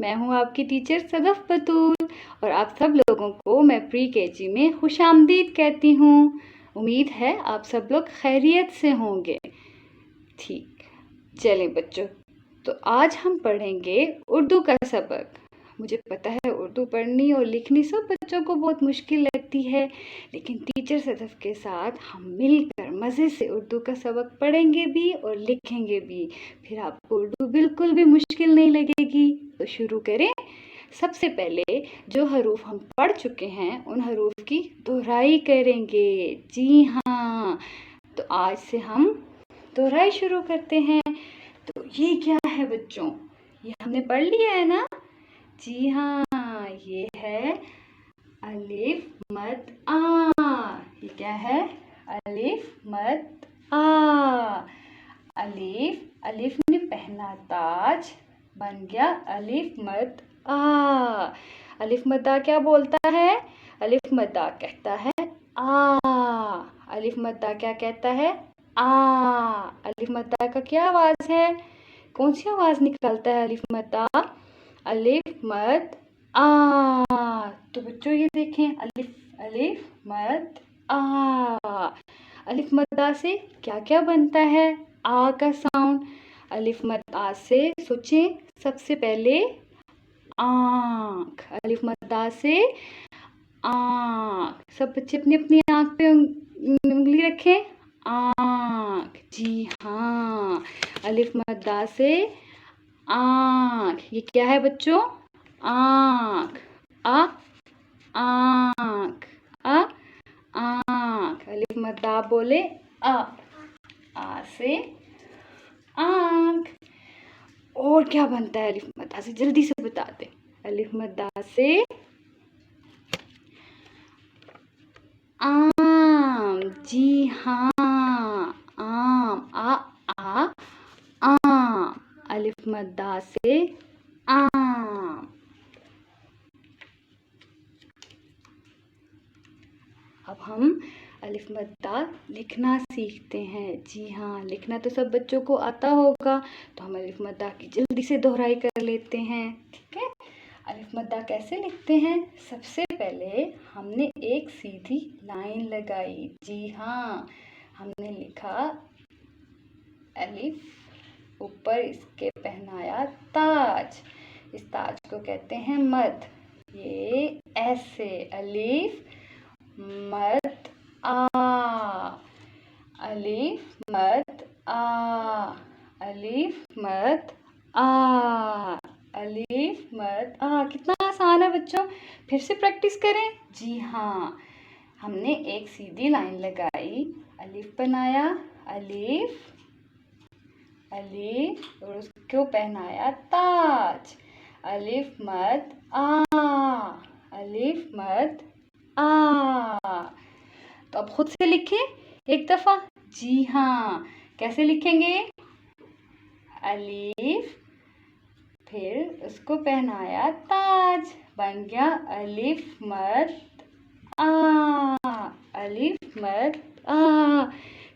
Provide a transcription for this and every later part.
मैं हूँ आपकी टीचर सदफ बतूल और आप सब लोगों को मैं प्री केजी में खुशामदीद कहती हूँ। उम्मीद है आप सब लोग खैरियत से होंगे। ठीक, चलें बच्चों, तो आज हम पढ़ेंगे उर्दू का सबक। मुझे पता है उर्दू पढ़नी और लिखनी सब बच्चों को बहुत मुश्किल लगती है, लेकिन टीचर सदफ के साथ हम मिलकर मज़े से उर्दू का सबक पढ़ेंगे भी और लिखेंगे भी। फिर आपको उर्दू बिल्कुल भी मुश्किल नहीं लगेगी। तो शुरू करें। सबसे पहले जो हरूफ हम पढ़ चुके हैं उन हरूफ की दोहराई करेंगे। जी हाँ, तो आज से हम दोहराई शुरू करते हैं। तो ये क्या है बच्चों? ये हमने पढ़ लिया है ना? जी हाँ, ये है अलिफ मद आ। ये क्या है? अलिफ मद आ। अलिफ, अलिफ ने पहना ताज, बन गया अलिफ मद आ। अलिफ मद आ क्या बोलता है? अलिफ मद आ कहता है आ। अलिफ मद आ क्या कहता है? आ। अलिफ मद आ का क्या आवाज है? कौन सी आवाज निकलता है अलिफ मद आ? अलिफ मद आ। तो बच्चों ये देखें, अलिफ अलिफ मद आ। अलिफ मद आ से क्या क्या बनता है? आ का साउंड। अलिफ मद आ से सोचें, सबसे पहले आँख। अलिफ मद आ से आँख। सब बच्चे अपनी अपनी आँख पे उंगली रखें। आँख, जी हाँ। अलिफ मद आ से आँख। ये क्या है बच्चों? आँख। आ, आँख। आ, आँख। अलिफ मद आ बोले आ। आ से आँख। और क्या बनता है अलिफ मद आ से? जल्दी से बता दे। अलिफ मद आ से आम। जी हाँ, आम। आ आम। अलिफ मद आ से आम। अब हम अलिफ मद आ लिखना सीखते हैं। जी हाँ, लिखना तो सब बच्चों को आता होगा, तो हम अलिफ मद आ की जल्दी से दोहराई कर लेते हैं। ठीक है, अलिफ मद आ कैसे लिखते हैं? सबसे पहले हमने एक सीधी लाइन लगाई। जी हाँ, हमने लिखा अलिफ, ऊपर इसके पहनाया ताज। इस ताज को कहते हैं मद। ये ऐसे अलिफ मद आ। अलिफ मद आ। अलिफ मद आ। अलिफ मद आ। कितना आसान है बच्चों, फिर से प्रैक्टिस करें। जी हाँ, हमने एक सीधी लाइन लगाई, अलिफ बनाया, अलिफ अलिफ और उसको पहनाया ताज। अलिफ मद आ। अलिफ मद आ। तो अब खुद से लिखें एक दफा। जी हाँ, कैसे लिखेंगे? अलिफ, फिर उसको पहनाया ताज, बन गया अलिफ मद आ। अलिफ मद आ।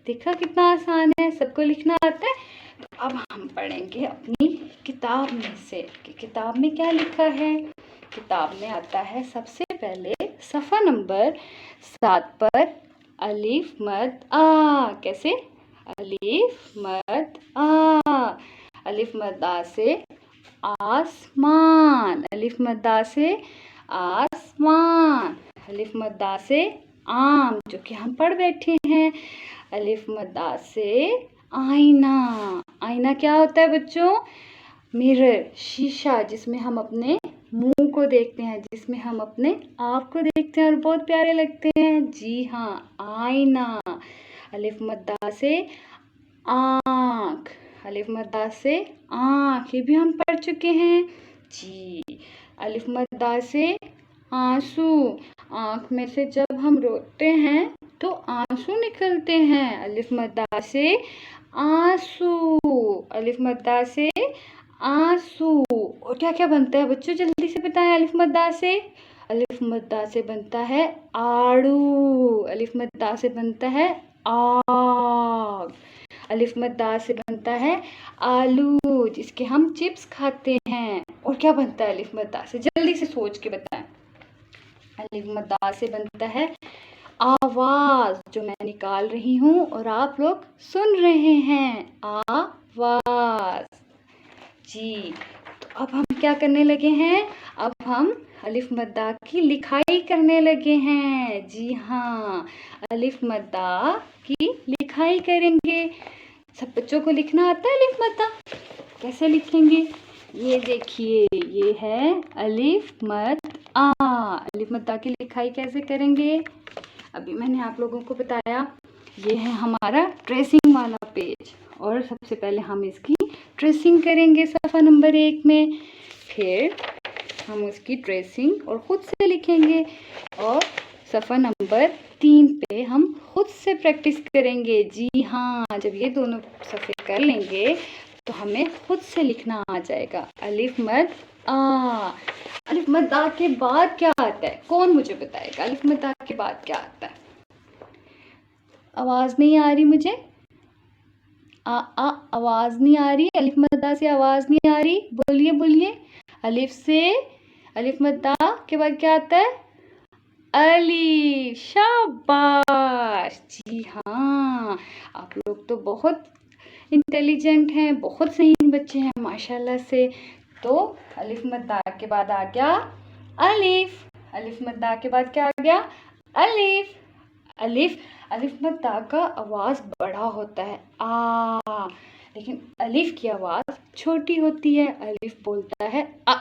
देखा कितना आसान है, सबको लिखना आता है। तो अब हम पढ़ेंगे अपनी किताब में से कि किताब में क्या लिखा है। किताब में आता है सबसे पहले सफ़ा नंबर 7 पर अलिफ मद आ। कैसे? अलिफ मद आ। अलिफ मद आ से आसमान। अलिफ मद आ से आसमान। अलिफ मद आ से आम, जो कि हम पढ़ बैठे हैं। अलिफ मद आ से आईना। आईना क्या होता है बच्चों? मिरर, शीशा, जिसमें हम अपने मुंह को देखते हैं, जिसमें हम अपने आप को देखते हैं और बहुत प्यारे लगते हैं। जी हाँ, आईना। अलिफ मद आ से आँख। अलिफ मद आ से आँख, ये भी हम पढ़ चुके हैं। जी। अलिफ मद आ से आंसू। आँख में से जब हम रोते हैं तो आंसू निकलते हैं। अलिफ मद आ से आंसू। अलिफ मद आ से आंसू। और क्या क्या बनता है बच्चों, जल्दी से बताएं। अलिफ मद आ से, अलिफ मद आ से बनता है आड़ू। अलिफ मद आ से बनता है आग। अलिफ मद्दा से बनता है आलू, जिसके हम चिप्स खाते हैं। और क्या बनता है अलिफ मद्दा से, जल्दी से सोच के बताएं। अलिफ मद्दा से बनता है आवाज, जो मैं निकाल रही हूँ और आप लोग सुन रहे हैं, आवाज। जी, तो अब हम क्या करने लगे हैं, अब हम अलिफ मद्दा की लिखाई करने लगे हैं। जी हाँ, अलिफ मद्दा की लिखाई करेंगे। सब बच्चों को लिखना आता है अलिफ मद्दा? कैसे लिखेंगे? ये देखिए, ये है अलिफ मद आ। अलिफ मद्दा की लिखाई कैसे करेंगे, अभी मैंने आप लोगों को बताया। ये है हमारा ट्रेसिंग वाला पेज, और सबसे पहले हम इसकी ट्रेसिंग करेंगे सफ़ा नंबर 1 में। फिर हम उसकी ट्रेसिंग और ख़ुद से लिखेंगे, और सफ़ा नंबर 3 पे हम खुद से प्रैक्टिस करेंगे। जी हाँ, जब ये दोनों सफ़े कर लेंगे तो हमें खुद से लिखना आ जाएगा अलिफ मद आ। अलिफ मद आ के बाद क्या आता है, कौन मुझे बताएगा? अलिफ मद आ के बाद क्या आता है? आवाज़ नहीं आ रही मुझे, आवाज़ नहीं आ रही। अलिफ मद आ से आवाज़ नहीं आ रही, बोलिए बोलिए। अलिफ मद आ के बाद क्या आता है? अलिफ। शाबाश। जी हाँ, आप लोग तो बहुत इंटेलिजेंट हैं, बहुत सही बच्चे हैं माशाल्लाह से। तो अलिफ मद आ के बाद आ गया अलिफ। अलिफ मद आ के बाद क्या आ गया? अलिफ। अलिफ मद आ का आवाज़ बड़ा होता है आ, लेकिन अलिफ की आवाज़ छोटी होती है। अलिफ बोलता है अ,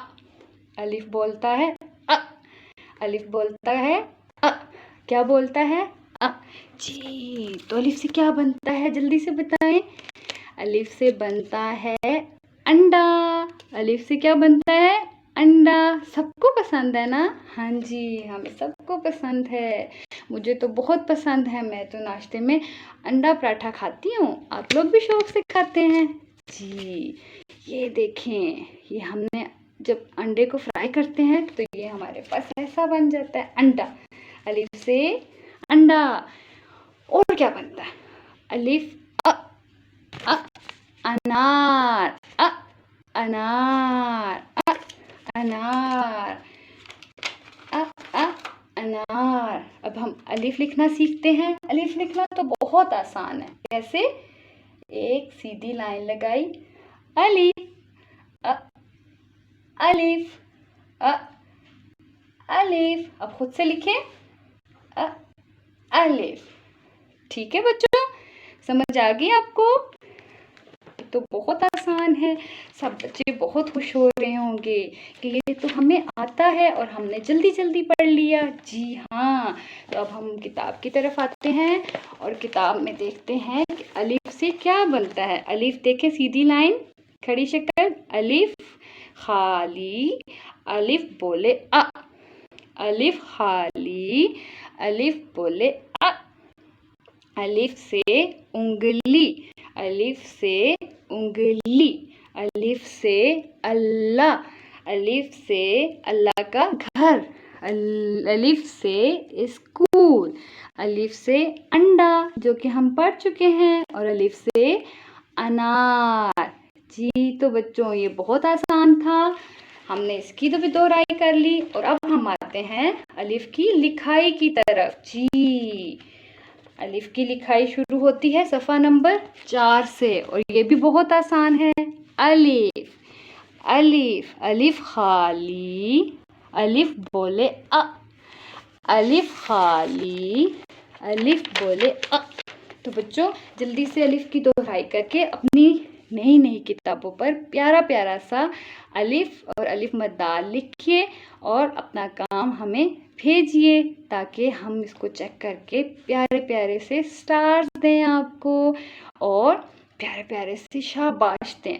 अलिफ बोलता है अ, अलिफ बोलता है अ। क्या बोलता है? अ। जी, तो अलिफ से क्या बनता है, जल्दी से बताएं। अलिफ से बनता है अंडा। अलिफ से क्या बनता है? अंडा। सबको पसंद है ना? हाँ जी, हमें सबको पसंद है। मुझे तो बहुत पसंद है, मैं तो नाश्ते में अंडा पराठा खाती हूँ। आप लोग भी शौक से खाते हैं? जी, ये देखें, ये हमने जब अंडे को फ्राई करते हैं तो ये हमारे पास ऐसा बन जाता है अंडा। अलिफ से अंडा। और क्या बनता है? अलिफ अ, अनार। अनार। अनार। अनार। अब हम अलिफ लिखना सीखते हैं। अलिफ लिखना तो बहुत आसान है। कैसे? एक सीधी लाइन लगाई, अलिफ अलिफ अलिफ। अब खुद से लिखें अलिफ। ठीक है बच्चों, समझ आ गई आपको? तो बहुत आसान है, सब बच्चे बहुत खुश हो रहे होंगे कि ये तो हमें आता है और हमने जल्दी जल्दी पढ़ लिया। जी हाँ, तो अब हम किताब की तरफ आते हैं और किताब में देखते हैं कि अलिफ से क्या बनता है। अलिफ देखें, सीधी लाइन, खड़ी शक्ल, अलिफ खाली, अलिफ बोले अ, अलिफ खाली, अलिफ बोले अ। अलिफ से उंगली, अलिफ से उंगली, अलिफ से अल्लाह, अलिफ से अल्लाह का घर, अलिफ से स्कूल, अलिफ से अंडा जो कि हम पढ़ चुके हैं, और अलिफ से अनार। जी, तो बच्चों ये बहुत आसान था, हमने इसकी तो भी दोहराई कर ली। और अब हम आते हैं अलिफ की लिखाई की तरफ। जी, अलिफ की लिखाई शुरू होती है सफ़ा नंबर 4 से, और ये भी बहुत आसान है। अलिफ अलिफ, अलिफ खाली, अलिफ बोले अ, अलिफ खाली, अलिफ बोले अ। तो बच्चों जल्दी से अलिफ की दोहराई करके अपनी नई नई किताबों पर प्यारा प्यारा सा अलिफ और अलिफ मद्दा लिखिए और अपना काम हमें भेजिए, ताकि हम इसको चेक करके प्यारे प्यारे से स्टार्स दें आपको और प्यारे प्यारे से शाबाश दें।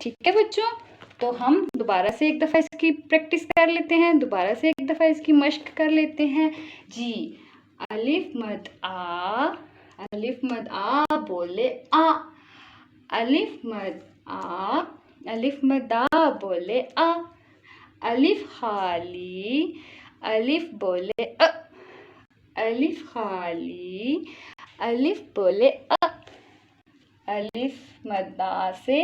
ठीक है बच्चों, तो हम दोबारा से एक दफ़ा इसकी प्रैक्टिस कर लेते हैं, दोबारा से एक दफ़ा इसकी मश्क कर लेते हैं। जी, अलिफ मद आ, अलिफ मद आ बोले आ, अलिफ मद आ, अलिफ मद आ बोले आ, अलिफ खाली, अलिफ बोले अ, अलिफ खाली, अलिफ बोले अ। अलिफ मद्दा से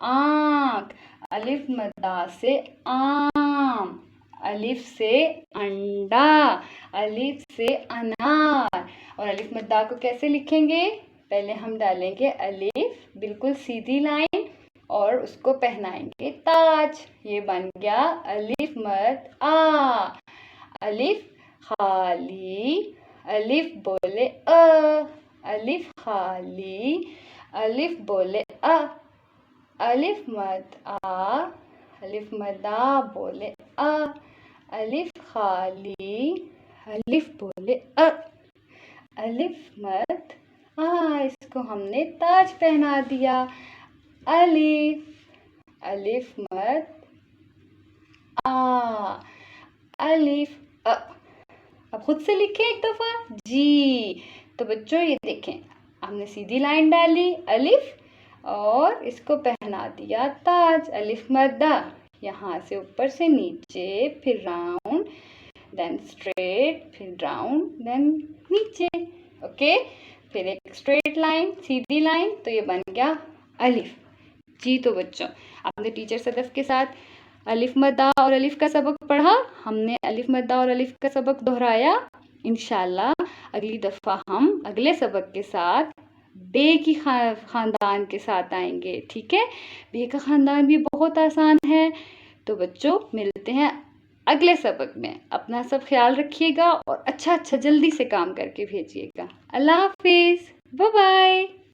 आँख, अलिफ मद्दा से आम, अलिफ से अंडा, अलिफ से अनार। और अलिफ मद्दा को कैसे लिखेंगे? पहले हम डालेंगे अलिफ, बिल्कुल सीधी लाइन, और उसको पहनाएंगे ताज। ये बन गया अलिफ मद आ। अलिफ खाली, अलिफ बोले अ, अलिफ खाली, अलिफ बोले अ, अलिफ मद आ, अलिफ मदा बोले अ, अलिफ खाली, अलिफ बोले अ, अलिफ मद आ। इसको हमने ताज पहना दिया। अलिफ, अलिफ मद आ, अलिफ अ। अब खुद से लिखें एक दफा जी। तो बच्चों ये देखें, हमने सीधी लाइन डाली अलिफ और इसको पहना दिया ताज, अलिफ मद्दा। यहाँ से ऊपर से नीचे, फिर राउंड, देन स्ट्रेट, फिर राउंड, देन नीचे। ओके, फिर एक स्ट्रेट लाइन, सीधी लाइन, तो ये बन गया अलिफ जी। तो बच्चों, आपने टीचर सदफ के साथ अलिफ मद्दा और अलिफ का सबक पढ़ा। हमने अलिफ मद्दा और अलिफ का सबक दोहराया। इंशाल्लाह अगली दफ़ा हम अगले सबक के साथ बे की ख़ानदान के साथ आएंगे। ठीक है, बे का ख़ानदान भी बहुत आसान है। तो बच्चों, मिलते हैं अगले सबक में। अपना सब ख्याल रखिएगा और अच्छा जल्दी से काम करके भेजिएगा। अल्लाह हाफिज़, बाय बाय।